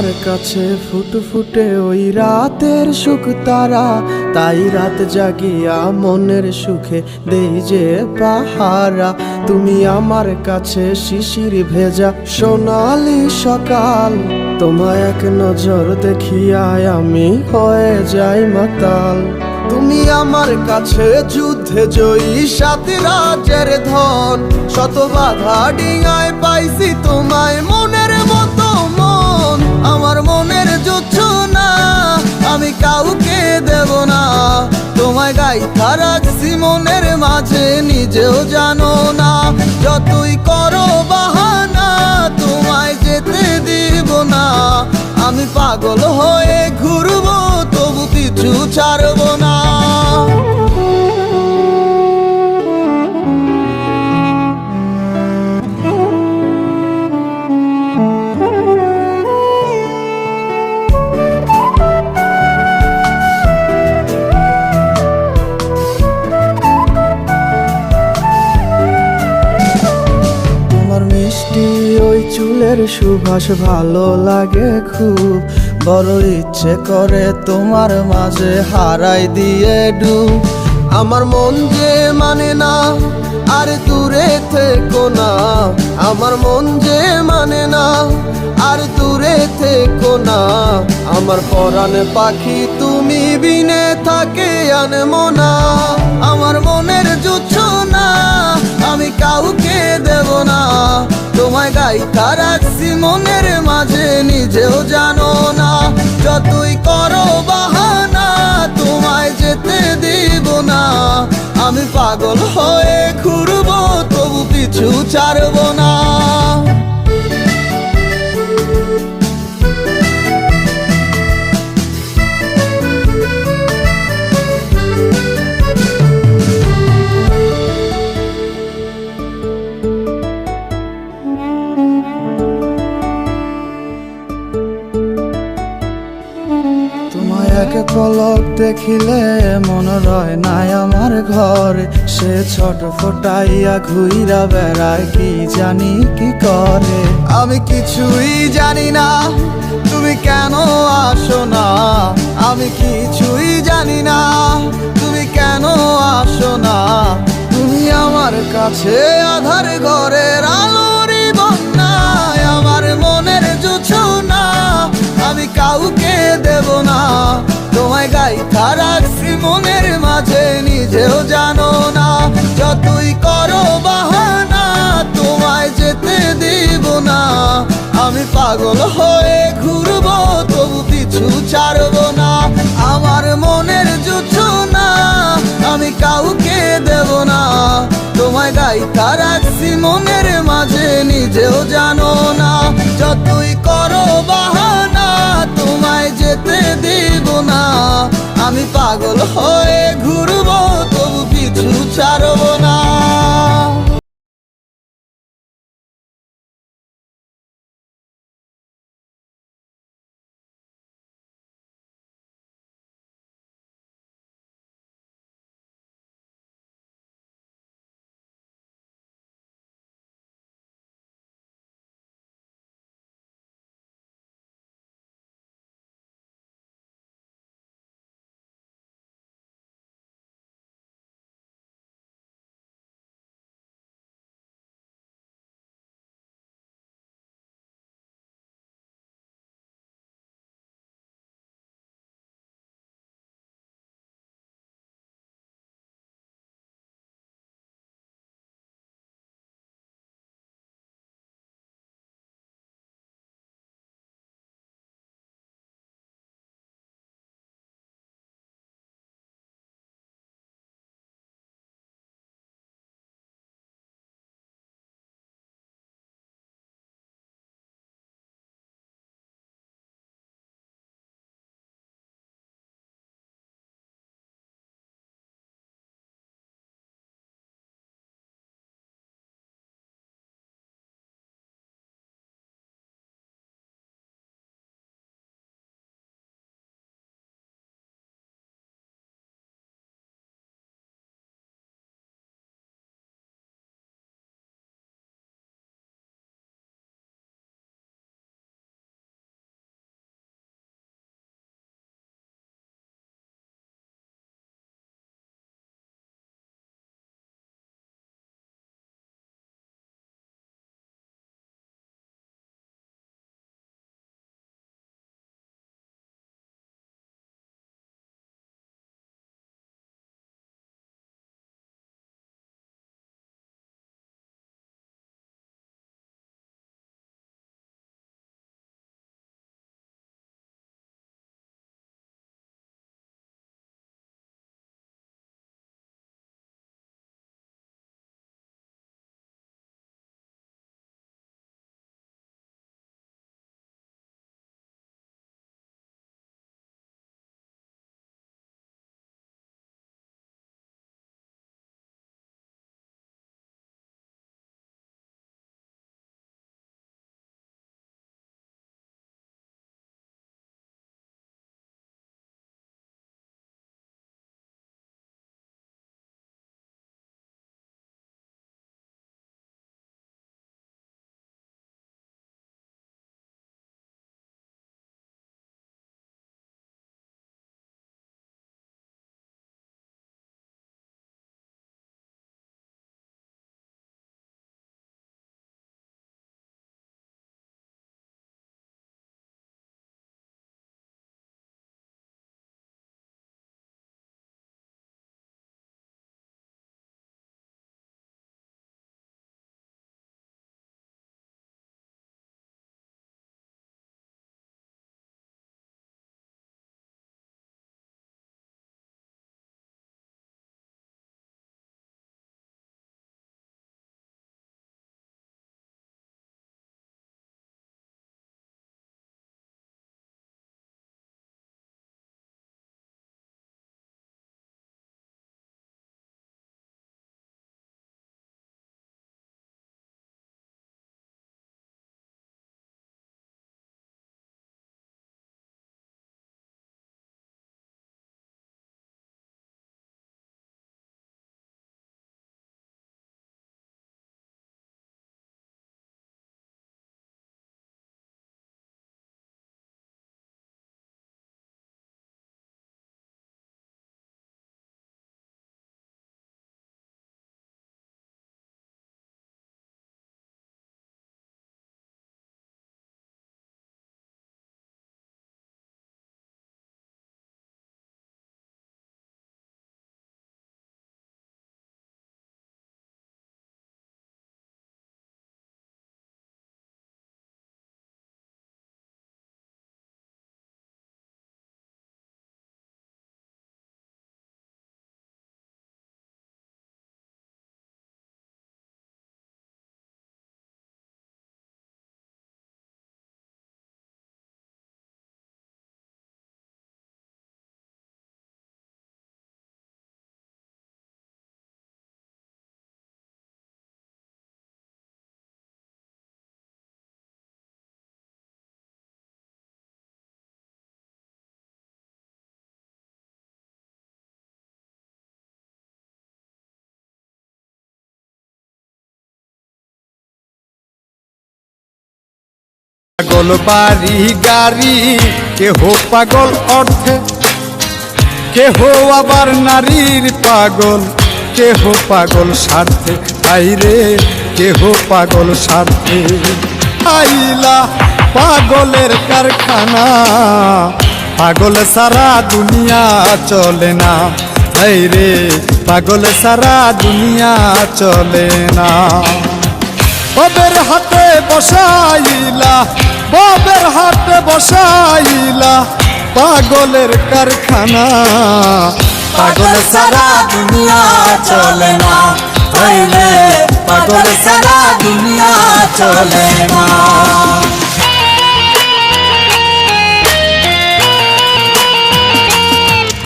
আমার কাছে ফুটফুটে ওই রাতের সুখ তারা, তাই রাত জাগিয়া মনের সুখে দেই যে পাহারা। তুমি আমার কাছে শিশির ভেজা সোনালি সকাল, তোমায় এক নজর দেখিয়ায় আমি হয়ে যাই মাতাল। তুমি আমার কাছে যুদ্ধে জয়ী সাত রাজের ধন, শত বাধা ডিঙায় পাইছি তোমায় মনের মতো মন। আমার মনের জোছনা আমি কাউকে দেব না, তোমায় গাইথা রাখছি মনের মাঝে নিজেও জানো না। যতই করো বাহানা তোমায় যেতে দিব না, আমি পাগল হয়ে ঘুরবো তবু পিছু ছাড়বো না। মিষ্টি ওই চুলের সুবাস ভালো লাগে খুব, বড় ইচ্ছে করে তোমার মাঝে হারাই দিয়ে ডুব। আমার মন যে মানে না আর দূরে থেকো না, আমার মন যে মানে না আর দূরে থেকো না। আমার পরাণ পাখি তুমি বিনে থাকে আনমো না, আমার মনের জোছনা আমি কাউকে দেব না। তোমায় গাইথা রাখছি মনের মাঝে নিজেও জানো না, যতই করো বাহানা তোমায় যেতে দিব না। আমি পাগল হয়ে ঘুরবো তবু পিছু ছাড়বো না। এক পলক দেখিলে মন রয় নাই আমার ঘরে, সে ছোট ফোটাইয়া ঘুইরা বেড়ায় কি জানি কি করে। আমি কিছুই জানি না তুমি কেন আসো না, আমি কিছুই জানি না তুমি কেন আসো না। তুমি আমার কাছে আধার ঘরের আলোরই বন্যায়, আমার মনের জোছনা আমি কাউকে দেব না। তোমায় গাইথা রাখছি মনের মাঝে নিজেও জানো না, যতই করো বাহানা তোমায় যেতে দিব না। আমি পাগল হয়ে ঘুরবো তবু পিছু ছাড়বো না। আমার মনের জোছনা আমি কাউকে দেব না, তোমায় গাইথা রাখছি মনের মাঝে নিজেও জানো না। যতই করো বাহানা তোমায় যেতে দিব না, আমি পাগল হয়ে ঘুরবো তবু পিছু ছাড়বো না। পাগল বাড়ি গাড়ি, কেহ পাগল অর্থে, কেহ আবার নারীর পাগল, কেহ পাগল স্বার্থে, আইরে কেহ পাগল স্বার্থে। আইলা পাগলের কারখানা, পাগল সারা দুনিয়া চলে না, আইরে পাগল সারা দুনিয়া চলে না। ববের হাতে বসাইলা, ববের হাতে বসাইলা পাগলের কারখানা, পাগল সারা দুনিয়া চলে না, আইরে পাগল সারা দুনিয়া চলে না।